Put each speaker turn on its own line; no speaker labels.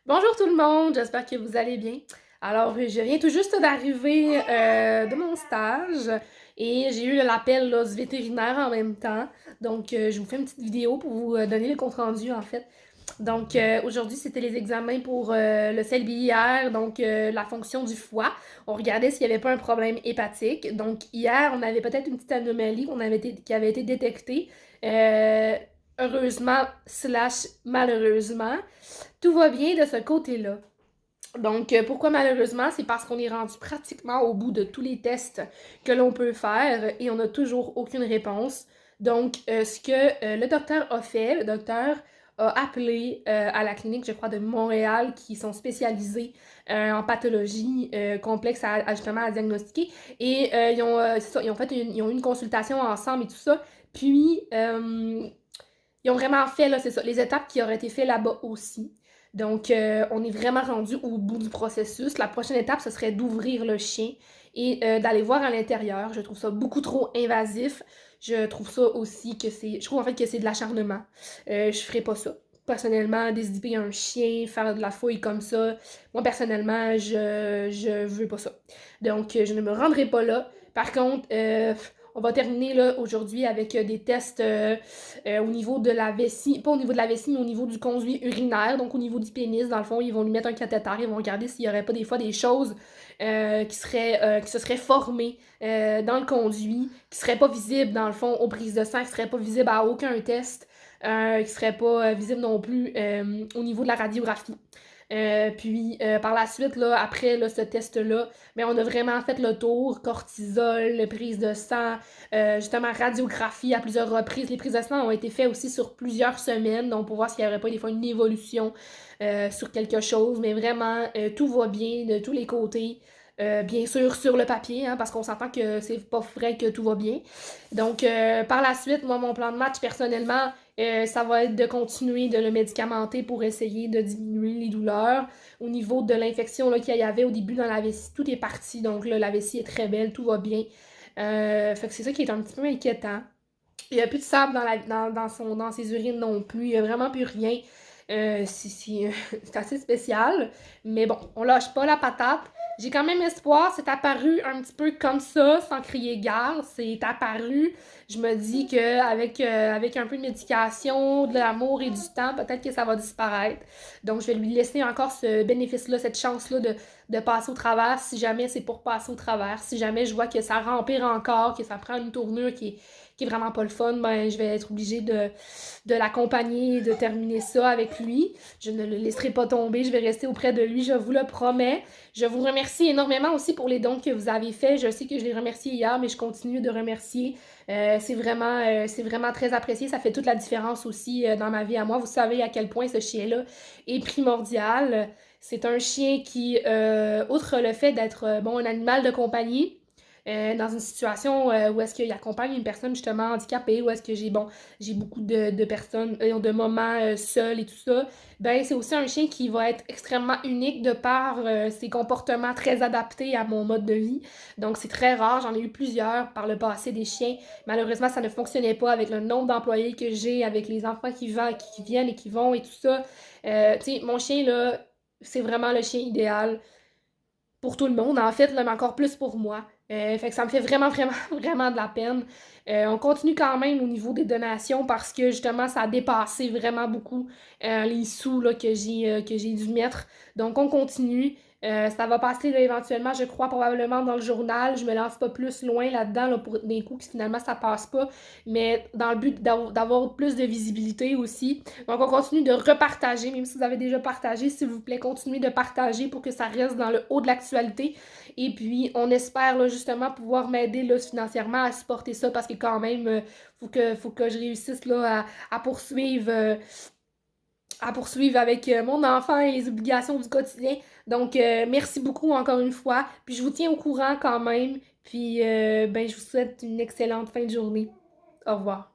Bonjour tout le monde, j'espère que vous allez bien. Alors, je viens tout juste d'arriver de mon stage et j'ai eu l'appel là, du vétérinaire en même temps. Donc, je vous fais une petite vidéo pour vous donner le compte-rendu en fait. Donc, aujourd'hui, c'était les examens pour le CLBIR, donc la fonction du foie. On regardait s'il n'y avait pas un problème hépatique. Donc, hier, on avait peut-être une petite anomalie qui avait été détectée. Euh, heureusement, slash malheureusement. Tout va bien de ce côté-là. Donc, pourquoi malheureusement? C'est parce qu'on est rendu pratiquement au bout de tous les tests que l'on peut faire et on n'a toujours aucune réponse. Donc, ce que le docteur a fait, le docteur a appelé à la clinique, je crois, de Montréal, qui sont spécialisés en pathologie complexe justement à diagnostiquer. Et ils ont fait ils ont eu une consultation ensemble et tout ça. Puis, ils ont vraiment fait, là, c'est ça, les étapes qui auraient été faites là-bas aussi. Donc, on est vraiment rendu au bout du processus. La prochaine étape, ce serait d'ouvrir le chien et d'aller voir à l'intérieur. Je trouve ça beaucoup trop invasif. Je trouve ça aussi que c'est... Je trouve en fait que c'est de l'acharnement. Je ferais pas ça. Personnellement, désider un chien, faire de la fouille comme ça, moi, personnellement, je veux pas ça. Donc, je ne me rendrai pas là. Par contre, on va terminer là aujourd'hui avec des tests au niveau de la vessie, pas au niveau de la vessie, mais au niveau du conduit urinaire, donc au niveau du pénis. Dans le fond, ils vont lui mettre un cathéter, ils vont regarder s'il n'y aurait pas des fois des choses qui se seraient formées dans le conduit, qui seraient pas visibles dans le fond aux prises de sang, qui seraient pas visibles à aucun test, qui seraient pas visibles non plus au niveau de la radiographie. Puis par la suite, là, après là, ce test-là, mais on a vraiment fait le tour, cortisol, prise de sang, justement radiographie à plusieurs reprises. Les prises de sang ont été faites aussi sur plusieurs semaines, donc pour voir s'il n'y aurait pas des fois une évolution sur quelque chose, mais vraiment tout va bien de tous les côtés. Bien sûr sur le papier, hein, parce qu'on s'entend que c'est pas vrai que tout va bien. Donc, par la suite, moi, mon plan de match, personnellement, ça va être de continuer de le médicamenter pour essayer de diminuer les douleurs. Au niveau de l'infection qu'il y avait au début dans la vessie, tout est parti. Donc, là, la vessie est très belle, tout va bien. Fait que c'est ça qui est un petit peu inquiétant. Il n'y a plus de sable dans ses urines non plus. Il n'y a vraiment plus rien. C'est assez spécial. Mais bon, on lâche pas la patate. J'ai quand même espoir. C'est apparu un petit peu comme ça, sans crier gare. C'est apparu. Je me dis qu'avec avec un peu de médication, de l'amour et du temps, peut-être que ça va disparaître. Donc, je vais lui laisser encore ce bénéfice-là, cette chance-là de passer au travers si jamais c'est pour passer au travers. Si jamais je vois que ça rempire encore, que ça prend une tournure qui est vraiment pas le fun, ben je vais être obligée de l'accompagner, de terminer ça avec lui. Je ne le laisserai pas tomber, je vais rester auprès de lui, je vous le promets. Je vous remercie énormément aussi pour les dons que vous avez faits. Je sais que je les remercié hier, mais je continue de remercier. C'est vraiment très apprécié. Ça fait toute la différence aussi dans ma vie à moi. Vous savez à quel point ce chien-là est primordial. C'est un chien qui, outre le fait d'être bon, un animal de compagnie, dans une situation où est-ce qu'il accompagne une personne justement handicapée, où est-ce que j'ai beaucoup de personnes, de moments seuls et tout ça, ben c'est aussi un chien qui va être extrêmement unique de par ses comportements très adaptés à mon mode de vie. Donc c'est très rare, j'en ai eu plusieurs par le passé des chiens. Malheureusement, ça ne fonctionnait pas avec le nombre d'employés que j'ai, avec les enfants qui viennent et qui vont et tout ça. Tu sais, mon chien là, c'est vraiment le chien idéal pour tout le monde, en fait, là, mais encore plus pour moi. Fait que ça me fait vraiment, vraiment, vraiment de la peine. On continue quand même au niveau des donations parce que justement, ça a dépassé vraiment beaucoup les sous là, que j'ai dû mettre. Donc, on continue. Ça va passer là, éventuellement, je crois, probablement dans le journal. Je me lance pas plus loin là-dedans là, pour des coups que finalement ça passe pas, mais dans le but d'avoir plus de visibilité aussi. Donc, on continue de repartager, même si vous avez déjà partagé, s'il vous plaît, continuez de partager pour que ça reste dans le haut de l'actualité. Et puis, on espère là, justement pouvoir m'aider là, financièrement à supporter ça parce que quand même, faut que je réussisse là, à poursuivre avec mon enfant et les obligations du quotidien. Donc, merci beaucoup encore une fois. Puis, je vous tiens au courant quand même. Puis, ben, je vous souhaite une excellente fin de journée. Au revoir.